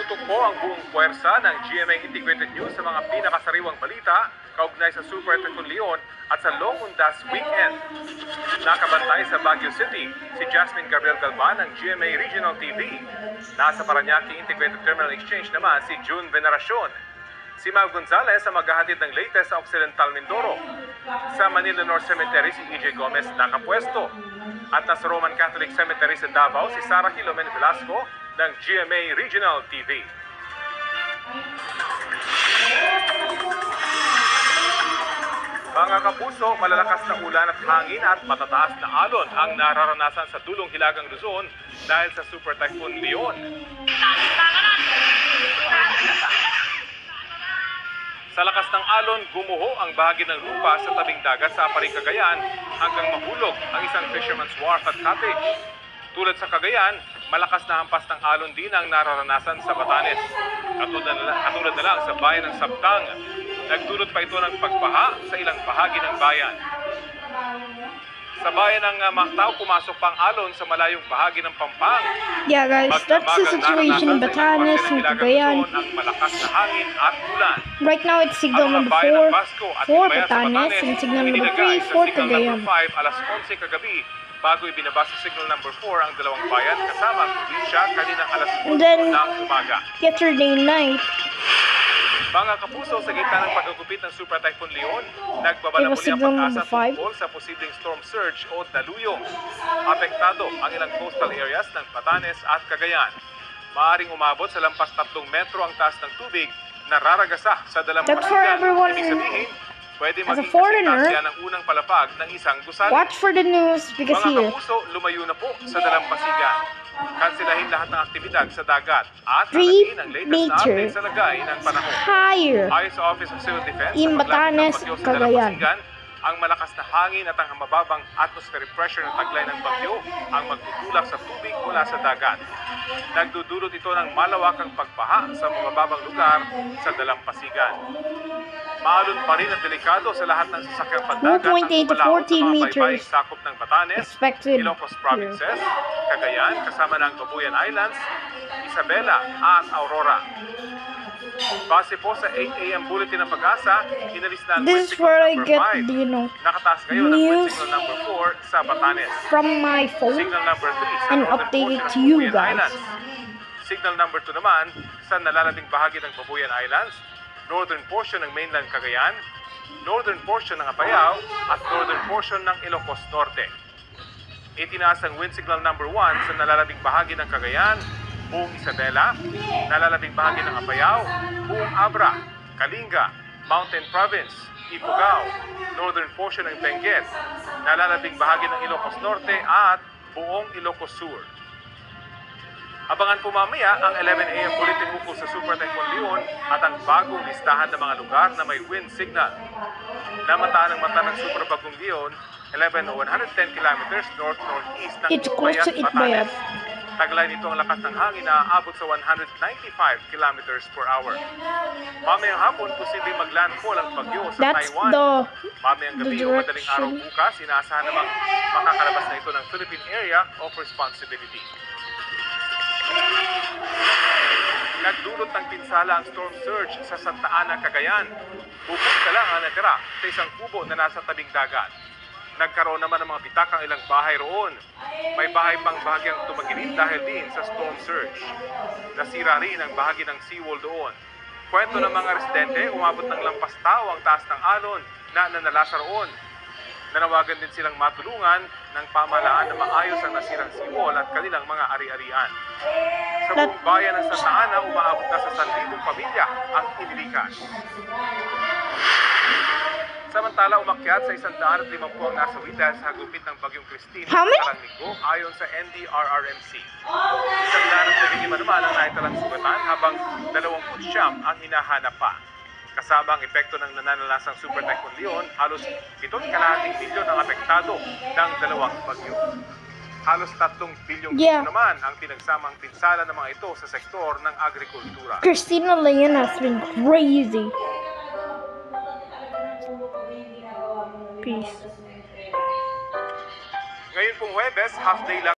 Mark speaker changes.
Speaker 1: Nakatutok po ang buong puwersa ng GMA Integrated News sa mga pinakasariwang balita kaugnay sa Super Typhoon Leon at sa Long Undas Weekend. Nakabantay sa Baguio City si Jasmine Gabriel Galvan ng GMA Regional TV. Nasa Parañaque Integrated Terminal Exchange naman si June Veneracion. Si Mal Gonzalez ang maghahatid ng latest sa Occidental Mindoro. Sa Manila North Cemetery si EJ Gomez nakapwesto. At nasa Roman Catholic Cemetery sa Davao si Sara Hilomen Velasco ng GMA Regional TV. Mga kapuso, malalakas na ulan at hangin at matataas na alon ang nararanasan sa dulong Hilagang Luzon dahil sa Super Typhoon Leon. Sa lakas ng alon, gumuho ang bahagi ng lupa sa tabing dagat sa Aparing Cagayan hanggang mahulog ang isang fisherman's wharf at cottage. Tulad sa Cagayan, malakas na hampas ng alon din ang nararanasan sa Batanes. Katulad na lang sa bayan ng Sabtang, nagdulot pa ito ng pagbaha sa ilang bahagi ng bayan. Sa bayan ng Mactao, pumasok pang alon sa malayong bahagi ng Pampang.
Speaker 2: Yeah guys, that's the situation in Batanes and Cagayan.
Speaker 1: Ang malakas na hangin at ulan.
Speaker 2: Right now it's signal number 4 for Batanes and signal number 3 for Cagayan.
Speaker 1: 5, alas 11 kagabi, bago ibinaba sa signal number 4 ang dalawang bayan kasama ang probinsya kaninang alas 4 ng umaga.
Speaker 2: Yesterday night,
Speaker 1: mga kapuso, sa gitna ng pagkagupit ng Super Typhoon Leon, nagbabala muli ang pag-asa tungkol sa posibleng storm surge o daluyong. Apektado ang ilang coastal areas ng Batanes at Cagayan. Maaring umabot sa lampas 3 metro ang taas ng tubig na raragasa sa dalampasigan. Ibig sabihin, pwede maging kasya ng unang palapag ng isang gusali.
Speaker 2: watch for the news because
Speaker 1: mga kapuso, lumayo na po sa dalampasigan. Kansilahin lahat ng aktibidad sa dagat at nalagin ang latest na update sa lagay ng panahon. Ayon sa Office of Civil Defense,
Speaker 2: in Batanes, Cagayan,
Speaker 1: ang malakas na hangin at ang mababang atmospheric pressure ng taglay ng bagyo ang magtutulak sa tubig mula sa dagat. Nagdudulot ito ng malawakang pagbaha sa mababang lugar sa dalampasigan. Maalon pa rin at delikado sa lahat ng sasakyang pandagat ang
Speaker 2: 2.8 to 14 meters
Speaker 1: sakop ng Batanes,
Speaker 2: expected
Speaker 1: Ilocos Provinces, Cagayan, kasama ng Tubuyan Islands, Isabela at Aurora. Base po sa 8 AM bulletin ng Pag-asa, inalis na ang
Speaker 2: This is
Speaker 1: wind
Speaker 2: where I
Speaker 1: signal
Speaker 2: get
Speaker 1: number 5. Nakataas ngayon ang wind
Speaker 2: news
Speaker 1: signal number 4 sa Batanes.
Speaker 2: from my phone
Speaker 1: Signal number 3 sa
Speaker 2: and
Speaker 1: northern
Speaker 2: update it
Speaker 1: portion
Speaker 2: to
Speaker 1: ng
Speaker 2: you
Speaker 1: Babuyan
Speaker 2: guys.
Speaker 1: Islands. Signal number 2 naman sa nalalabing bahagi ng Babuyan Islands, northern portion ng mainland Cagayan, northern portion ng Apayao at northern portion ng Ilocos Norte. Itinaas ang wind signal number 1 sa nalalabing bahagi ng Cagayan, buong Isabela, nalalabing bahagi ng Apayao, buong Abra, Kalinga, Mountain Province, Ifugao, northern portion ng Benguet, nalalabing bahagi ng Ilocos Norte at buong Ilocos Sur. Abangan po mamaya ang 11 AM bulletin ukol sa Super Typhoon Leon at ang bagong listahan ng mga lugar na may wind signal. Namataan ang mata ng Super Bagong Leon, 11 o 110 kilometers north-northeast ng Itbayat, Batanes. Taglay nito ang lakas ng hangin na aabot sa 195 kilometers per hour. Mamayang hapon, posibleng maglandfall ang bagyo sa Taiwan. Mamayang gabi o madaling araw bukas, inaasahan namang makakalabas na ito ng Philippine Area of Responsibility. Nagdulot ng pinsala ang storm surge sa Santa Ana, Cagayan. Bubog na lang ang natira sa isang kubo na nasa tabing dagat. Nagkaroon naman ng mga bitakang ilang bahay roon. May bahay pang bahagyang tumagilid dahil din sa storm surge. Nasira rin ang bahagi ng seawall doon. Kwento ng mga residente, umabot ng lampas tao ang taas ng alon na nanalasa roon. Nanawagan din silang matulungan ng pamahalaan na maayos ang nasirang seawall at kanilang mga ari-arian. Sa buong bayan ng Santa Ana, umaabot na sa 1,000 pamilya ang inilikas. Samantala, umakyat sa 150 ang nasawi dahil sa hagupit ng Bagyong Christine karang linggo ayon sa NDRRMC. 150 naman ang naitalang sugatan habang 29 ang hinahanap pa. Kasama ang epekto ng nananalasang Super Typhoon Leon, halos 7.5 milyon ang apektado ng dalawang bagyo. Halos 3 bilyong piso naman ang pinagsamang pinsala ng mga ito sa sektor ng agrikultura.
Speaker 2: Christina Leon has been crazy. Peace.
Speaker 1: Ngayon pong Huwebes, half day lang